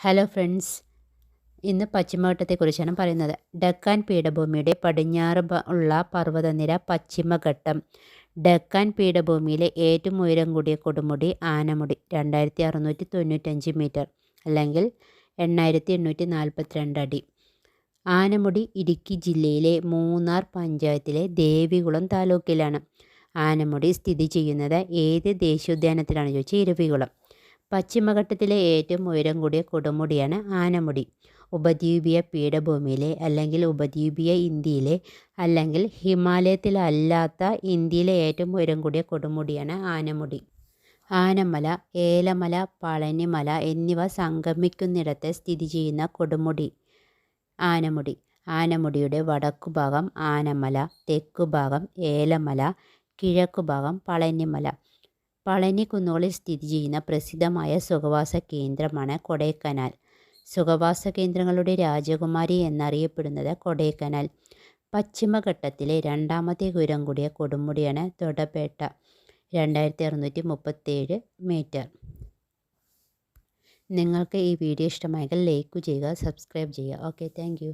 Hello friends, ഇന്ന് പശ്ചിമഘട്ടത്തെക്കുറിച്ചാണ് പറയുന്നത്. ഡക്കാൻ പീഠഭൂമിയുടെ പടിഞ്ഞാറ് ഉള്ള പർവ്വതനിര പശ്ചിമഘട്ടം. ഡക്കാൻ പീഠഭൂമിയിലെ ഏറ്റവും ഉയരം കൂടിയ കൊടുമുടി ആനമുടി 2695 മീറ്റർ അല്ലെങ്കിൽ 8842 അടി. ആനമുടി ഇടുക്കി ജില്ലയിലെ മൂന്നാർ പഞ്ചായത്തിലെ ദേവികുളം താലൂക്കിലാണ്. ആനമുടി സ്ഥിതി ചെയ്യുന്നത് ഏത് ദേശീയോദ്യാനത്തിലാണെന്ന് ചോദിച്ചാൽ ഇരവികുളം. പശ്ചിമഘട്ടത്തിലെ ഏറ്റവും ഉയരം കൂടിയ കൊടുമുടിയാണ് ആനമുടി. ഉപദ്വീപീയ പീഠഭൂമിയിലെ അല്ലെങ്കിൽ ഉപദ്വീപീയ ഇന്ത്യയിലെ അല്ലെങ്കിൽ ഹിമാലയത്തിലല്ലാത്ത ഇന്ത്യയിലെ ഏറ്റവും ഉയരം കൂടിയ കൊടുമുടിയാണ് ആനമുടി. ആനമല, ഏലമല, പളനിമല എന്നിവ സംഗമിക്കുന്നിടത്ത് സ്ഥിതി ചെയ്യുന്ന കൊടുമുടി ആനമുടി. ആനമുടിയുടെ വടക്കുഭാഗം ആനമല, തെക്കുഭാഗം ഏലമല, കിഴക്കുഭാഗം പളനിമല. പളനി കുന്നുകളിൽ സ്ഥിതി ചെയ്യുന്ന പ്രസിദ്ധമായ സുഖവാസ കേന്ദ്രമാണ് കൊടൈക്കനാൽ. സുഖവാസ കേന്ദ്രങ്ങളുടെ രാജകുമാരി എന്നറിയപ്പെടുന്നത് കൊടൈക്കനാൽ. പശ്ചിമഘട്ടത്തിലെ രണ്ടാമത്തെ ഉയരം കൂടിയ കൊടുമുടിയാണ് തൊഡപേട്ട 2637 മീറ്റർ. നിങ്ങൾക്ക് ഈ വീഡിയോ ഇഷ്ടമായെങ്കിൽ ലൈക്ക് ചെയ്യുക, സബ്സ്ക്രൈബ് ചെയ്യുക. Okay, thank you.